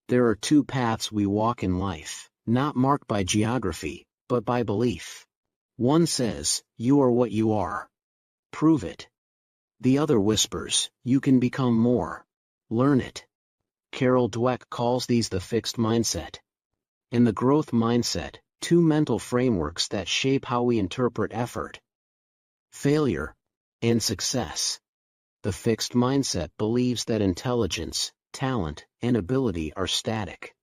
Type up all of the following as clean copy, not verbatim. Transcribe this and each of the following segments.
There are two paths we walk in life, not marked by geography, but by belief. One says, you are what you are. Prove it. The other whispers, you can become more. Learn it. Carol Dweck calls these the fixed mindset. In the growth mindset, two mental frameworks that shape how we interpret effort, failure, and success. The fixed mindset believes that intelligence, talent, and ability are static.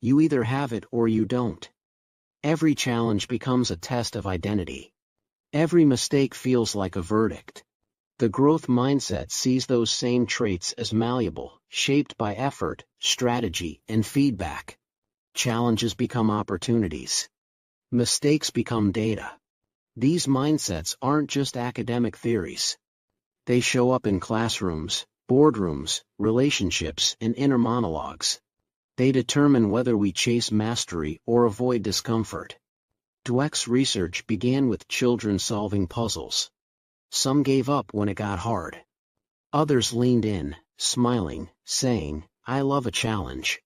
You either have it or you don't. Every challenge becomes a test of identity. Every mistake feels like a verdict. The growth mindset sees those same traits as malleable, shaped by effort, strategy, and feedback. Challenges become opportunities. Mistakes become data. These mindsets aren't just academic theories. They show up in classrooms, boardrooms, relationships, and inner monologues. They determine whether we chase mastery or avoid discomfort. Dweck's research began with children solving puzzles. Some gave up when it got hard. Others leaned in, smiling, saying, I love a challenge.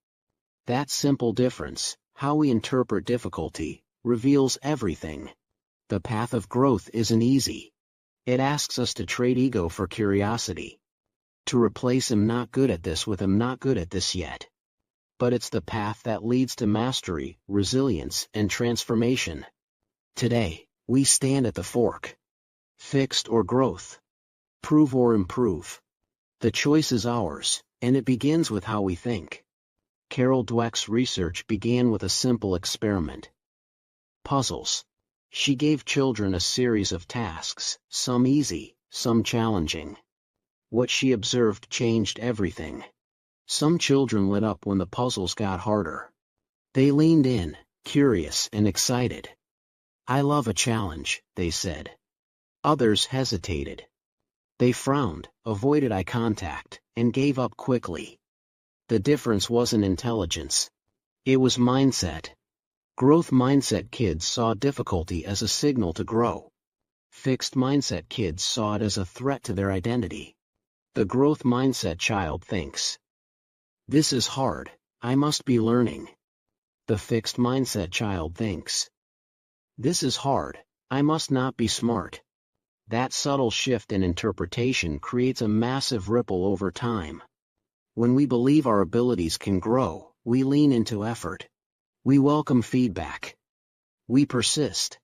That simple difference, how we interpret difficulty, reveals everything. The path of growth isn't easy. It asks us to trade ego for curiosity. To replace I'm not good at this with I'm not good at this yet. But it's the path that leads to mastery, resilience, and transformation. Today, we stand at the fork. Fixed or growth. Prove or improve. The choice is ours, and it begins with how we think. Carol Dweck's research began with a simple experiment. Puzzles. She gave children a series of tasks, some easy, some challenging. What she observed changed everything. Some children lit up when the puzzles got harder. They leaned in, curious and excited. I love a challenge, they said. Others hesitated. They frowned, avoided eye contact, and gave up quickly. The difference wasn't intelligence. It was mindset. Growth mindset kids saw difficulty as a signal to grow. Fixed mindset kids saw it as a threat to their identity. The growth mindset child thinks, this is hard, I must be learning. The fixed mindset child thinks, this is hard, I must not be smart. That subtle shift in interpretation creates a massive ripple over time. When we believe our abilities can grow, we lean into effort. We welcome feedback. We persist.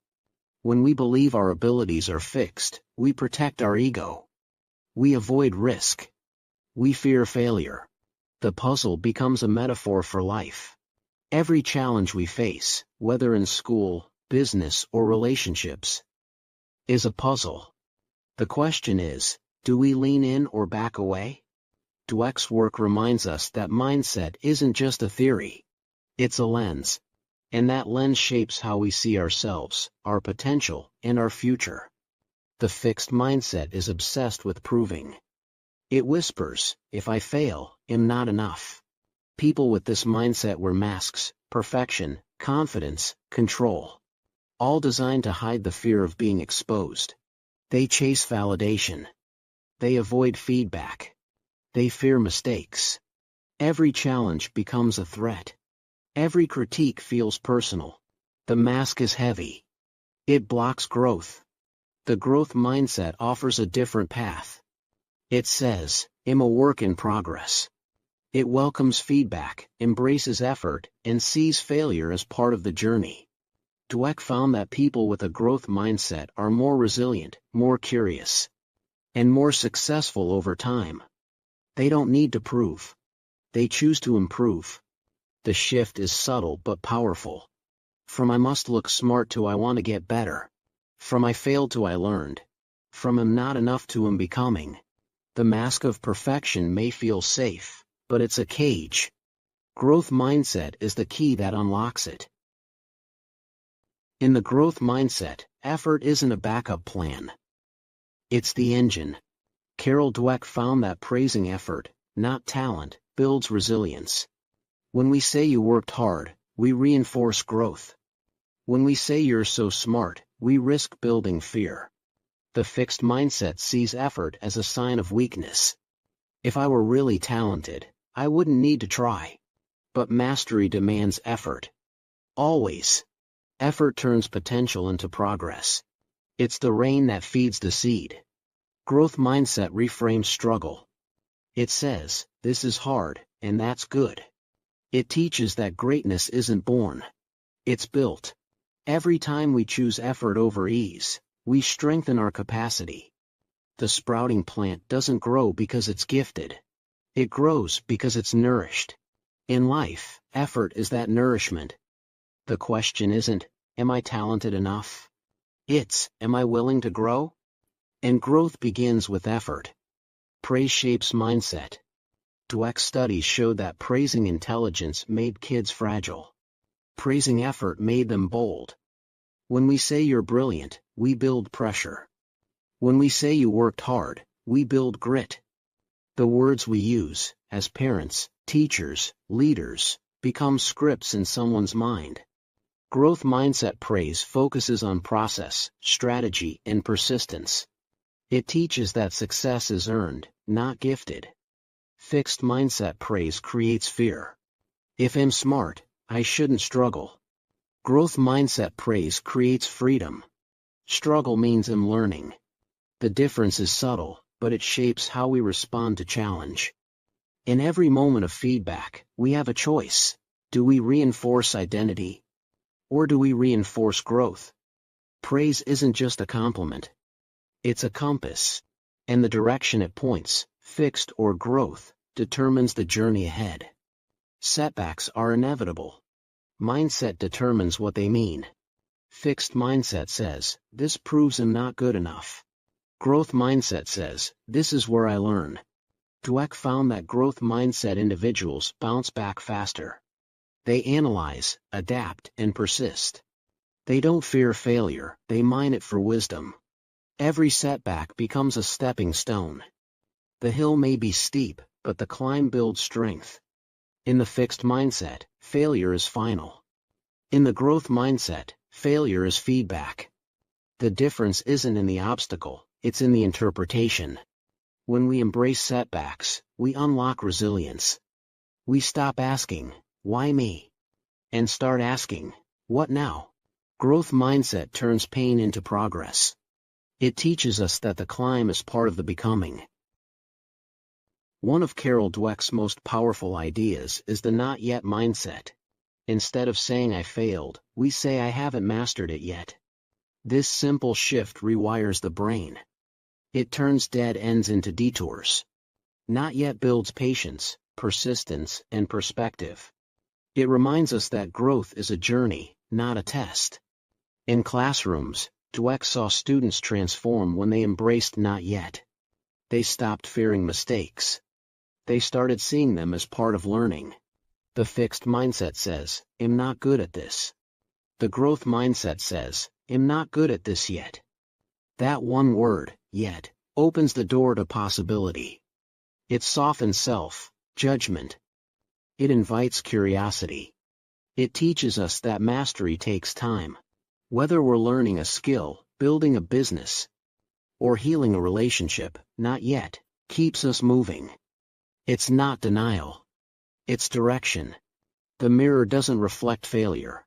When we believe our abilities are fixed, we protect our ego. We avoid risk. We fear failure. The puzzle becomes a metaphor for life. Every challenge we face, whether in school, business, or relationships, is a puzzle. The question is, do we lean in or back away? Dweck's work reminds us that mindset isn't just a theory. It's a lens. And that lens shapes how we see ourselves, our potential, and our future. The fixed mindset is obsessed with proving. It whispers, if I fail, I'm not enough. People with this mindset wear masks, perfection, confidence, control. All designed to hide the fear of being exposed. They chase validation. They avoid feedback. They fear mistakes. Every challenge becomes a threat. Every critique feels personal. The mask is heavy. It blocks growth. The growth mindset offers a different path. It says, I'm a work in progress. It welcomes feedback, embraces effort, and sees failure as part of the journey. Dweck found that people with a growth mindset are more resilient, more curious, and more successful over time. They don't need to prove. They choose to improve. The shift is subtle but powerful. From I must look smart to I want to get better. From I failed to I learned. From I'm not enough to I'm becoming. The mask of perfection may feel safe, but it's a cage. Growth mindset is the key that unlocks it. In the growth mindset, effort isn't a backup plan. It's the engine. Carol Dweck found that praising effort, not talent, builds resilience. When we say you worked hard, we reinforce growth. When we say you're so smart, we risk building fear. The fixed mindset sees effort as a sign of weakness. If I were really talented, I wouldn't need to try. But mastery demands effort. Always. Effort turns potential into progress. It's the rain that feeds the seed. Growth mindset reframes struggle. It says, this is hard, and that's good. It teaches that greatness isn't born. It's built. Every time we choose effort over ease, we strengthen our capacity. The sprouting plant doesn't grow because it's gifted. It grows because it's nourished. In life, effort is that nourishment. The question isn't, am I talented enough? It's, am I willing to grow? And growth begins with effort. Praise shapes mindset. Dweck studies showed that praising intelligence made kids fragile. Praising effort made them bold. When we say you're brilliant, we build pressure. When we say you worked hard, we build grit. The words we use, as parents, teachers, leaders, become scripts in someone's mind. Growth mindset praise focuses on process, strategy, and persistence. It teaches that success is earned, not gifted. Fixed mindset praise creates fear. If I'm smart, I shouldn't struggle. Growth mindset praise creates freedom. Struggle means I'm learning. The difference is subtle, but it shapes how we respond to challenge. In every moment of feedback, we have a choice. Do we reinforce identity? Or do we reinforce growth? Praise isn't just a compliment. It's a compass. And the direction it points, fixed or growth, determines the journey ahead. Setbacks are inevitable. Mindset determines what they mean. Fixed mindset says, this proves I'm not good enough. Growth mindset says, this is where I learn. Dweck found that growth mindset individuals bounce back faster. They analyze, adapt, and persist. They don't fear failure, they mine it for wisdom. Every setback becomes a stepping stone. The hill may be steep, but the climb builds strength. In the fixed mindset, failure is final. In the growth mindset, failure is feedback. The difference isn't in the obstacle, it's in the interpretation. When we embrace setbacks, we unlock resilience. We stop asking, why me? And start asking, what now? Growth mindset turns pain into progress. It teaches us that the climb is part of the becoming. One of Carol Dweck's most powerful ideas is the not yet mindset. Instead of saying I failed, we say I haven't mastered it yet. This simple shift rewires the brain. It turns dead ends into detours. Not yet builds patience, persistence, and perspective. It reminds us that growth is a journey, not a test. In classrooms, Dweck saw students transform when they embraced not yet. They stopped fearing mistakes. They started seeing them as part of learning. The fixed mindset says, I'm not good at this. The growth mindset says, I'm not good at this yet. That one word, yet, opens the door to possibility. It softens self-judgment. It invites curiosity. It teaches us that mastery takes time. Whether we're learning a skill, building a business, or healing a relationship, not yet, keeps us moving. It's not denial. It's direction. The mirror doesn't reflect failure.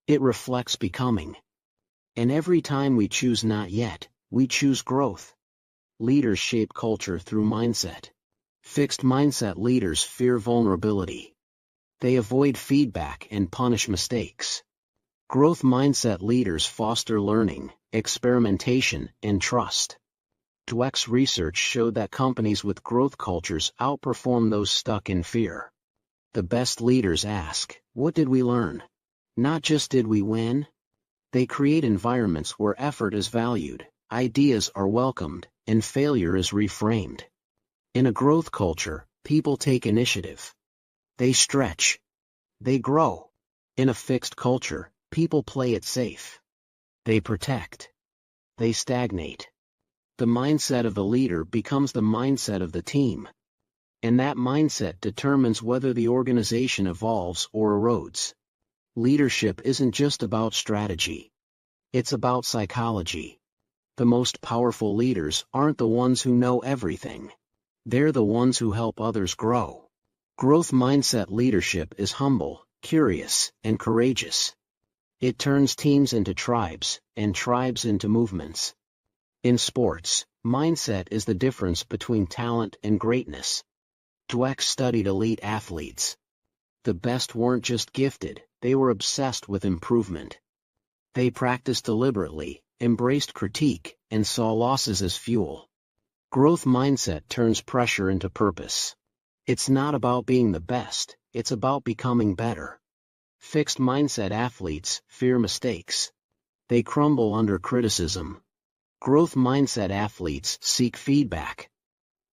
It reflects becoming. And every time we choose not yet, we choose growth. Leaders shape culture through mindset. Fixed mindset leaders fear vulnerability. They avoid feedback and punish mistakes. Growth mindset leaders foster learning, experimentation, and trust. Dweck's research showed that companies with growth cultures outperform those stuck in fear. The best leaders ask, what did we learn? Not just did we win? They create environments where effort is valued, ideas are welcomed, and failure is reframed. In a growth culture, people take initiative. They stretch. They grow. In a fixed culture, people play it safe. They protect. They stagnate. The mindset of the leader becomes the mindset of the team. And that mindset determines whether the organization evolves or erodes. Leadership isn't just about strategy. It's about psychology. The most powerful leaders aren't the ones who know everything. They're the ones who help others grow. Growth mindset leadership is humble, curious, and courageous. It turns teams into tribes, and tribes into movements. In sports, mindset is the difference between talent and greatness. Dweck studied elite athletes. The best weren't just gifted, they were obsessed with improvement. They practiced deliberately, embraced critique, and saw losses as fuel. Growth mindset turns pressure into purpose. It's not about being the best, it's about becoming better. Fixed mindset athletes fear mistakes. They crumble under criticism. Growth mindset athletes seek feedback.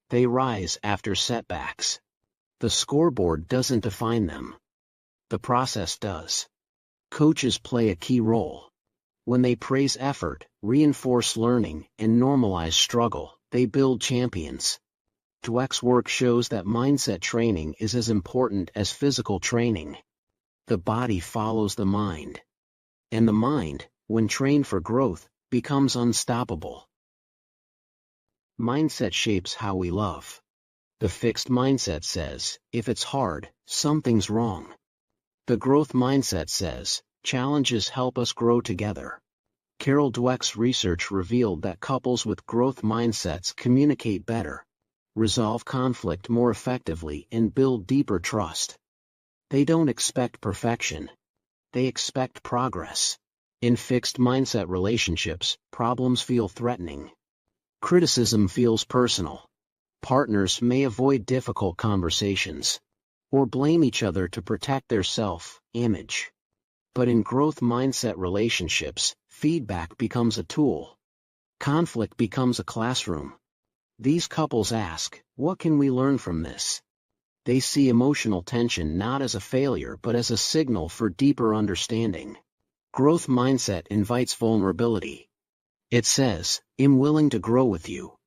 They rise after setbacks. The scoreboard doesn't define them. The process does. Coaches play a key role. When they praise effort, reinforce learning, and normalize struggle, they build champions. Dweck's work shows that mindset training is as important as physical training. The body follows the mind. And the mind, when trained for growth, becomes unstoppable. Mindset shapes how we love. The fixed mindset says, if it's hard, something's wrong. The growth mindset says, challenges help us grow together. Carol Dweck's research revealed that couples with growth mindsets communicate better, resolve conflict more effectively, and build deeper trust. They don't expect perfection. They expect progress. In fixed mindset relationships, problems feel threatening. Criticism feels personal. Partners may avoid difficult conversations, or blame each other to protect their self-image. But in growth mindset relationships, feedback becomes a tool. Conflict becomes a classroom. These couples ask, what can we learn from this? They see emotional tension not as a failure but as a signal for deeper understanding. Growth mindset invites vulnerability. It says, I'm willing to grow with you.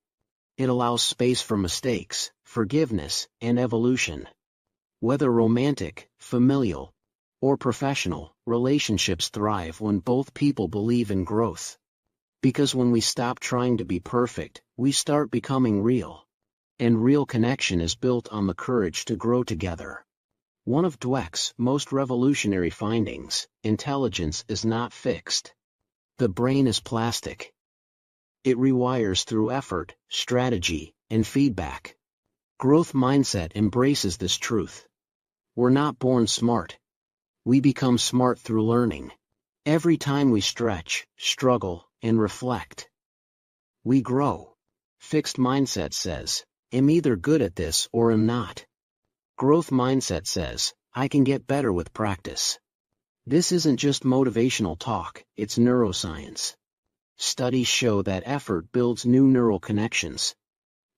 It allows space for mistakes, forgiveness, and evolution. Whether romantic, familial, or professional, relationships thrive when both people believe in growth. Because when we stop trying to be perfect, we start becoming real. And real connection is built on the courage to grow together. One of Dweck's most revolutionary findings: intelligence is not fixed. The brain is plastic. It rewires through effort, strategy, and feedback. Growth mindset embraces this truth. We're not born smart. We become smart through learning. Every time we stretch, struggle, and reflect, we grow. Fixed mindset says, I'm either good at this or I'm not. Growth mindset says, I can get better with practice. This isn't just motivational talk, it's neuroscience. Studies show that effort builds new neural connections.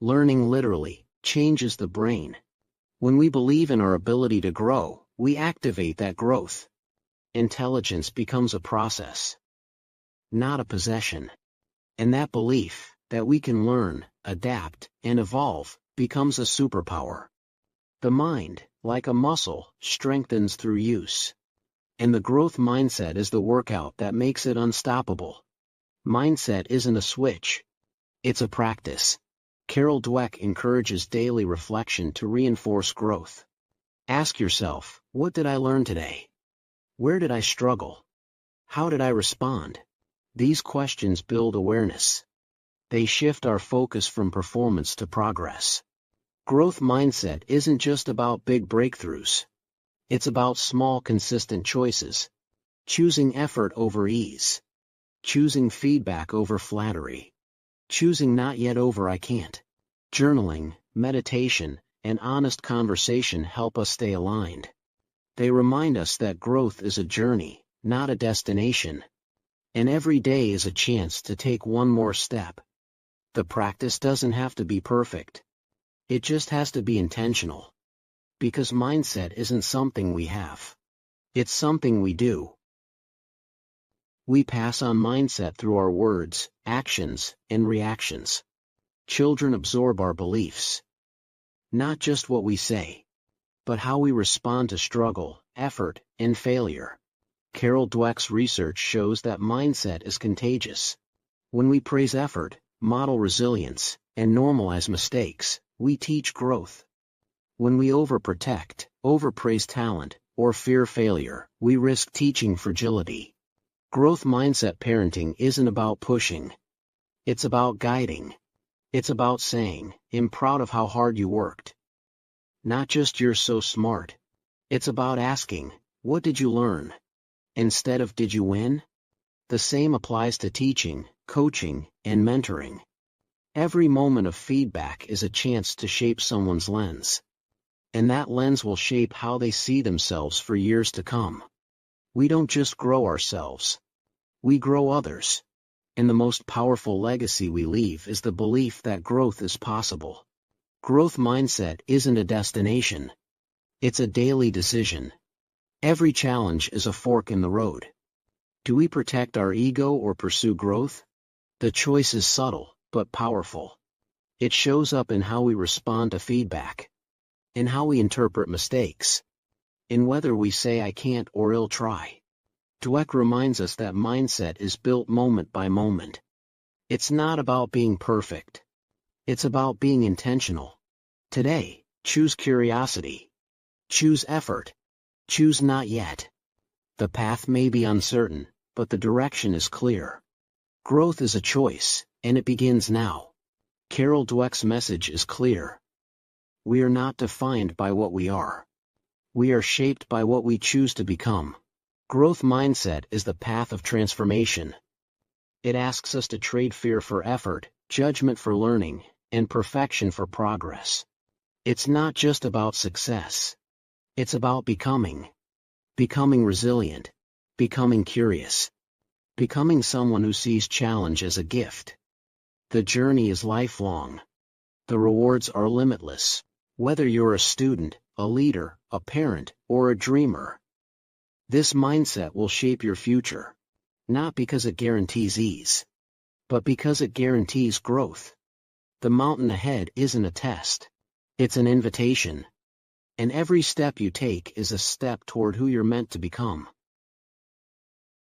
Learning literally changes the brain. When we believe in our ability to grow, we activate that growth. Intelligence becomes a process, not a possession. And that belief, that we can learn, adapt, and evolve, becomes a superpower. The mind, like a muscle, strengthens through use. And the growth mindset is the workout that makes it unstoppable. Mindset isn't a switch. It's a practice. Carol Dweck encourages daily reflection to reinforce growth. Ask yourself, what did I learn today? Where did I struggle? How did I respond? These questions build awareness. They shift our focus from performance to progress. Growth mindset isn't just about big breakthroughs. It's about small, consistent choices. Choosing effort over ease. Choosing feedback over flattery. Choosing not yet over I can't. Journaling, meditation, and honest conversation help us stay aligned. They remind us that growth is a journey, not a destination. And every day is a chance to take one more step. The practice doesn't have to be perfect. It just has to be intentional. Because mindset isn't something we have. It's something we do. We pass on mindset through our words, actions, and reactions. Children absorb our beliefs. Not just what we say, but how we respond to struggle, effort, and failure. Carol Dweck's research shows that mindset is contagious. When we praise effort, model resilience, and normalize mistakes, we teach growth. When we overprotect, overpraise talent, or fear failure, we risk teaching fragility. Growth mindset parenting isn't about pushing. It's about guiding. It's about saying, "I'm proud of how hard you worked." Not just "you're so smart." It's about asking, "What did you learn?" instead of "Did you win?" The same applies to teaching, coaching, and mentoring. Every moment of feedback is a chance to shape someone's lens. And that lens will shape how they see themselves for years to come. We don't just grow ourselves. We grow others. And the most powerful legacy we leave is the belief that growth is possible. Growth mindset isn't a destination. It's a daily decision. Every challenge is a fork in the road. Do we protect our ego or pursue growth? The choice is subtle, but powerful. It shows up in how we respond to feedback, in how we interpret mistakes, in whether we say "I can't" or "I'll try." Dweck reminds us that mindset is built moment by moment. It's not about being perfect. It's about being intentional. Today, choose curiosity. Choose effort. Choose not yet. The path may be uncertain, but the direction is clear. Growth is a choice, and it begins now. Carol Dweck's message is clear. We are not defined by what we are. We are shaped by what we choose to become. Growth mindset is the path of transformation. It asks us to trade fear for effort, judgment for learning, and perfection for progress. It's not just about success. It's about becoming. Becoming resilient. Becoming curious. Becoming someone who sees challenge as a gift. The journey is lifelong. The rewards are limitless. Whether you're a student, a leader, a parent, or a dreamer, this mindset will shape your future. Not because it guarantees ease, but because it guarantees growth. The mountain ahead isn't a test. It's an invitation. And every step you take is a step toward who you're meant to become.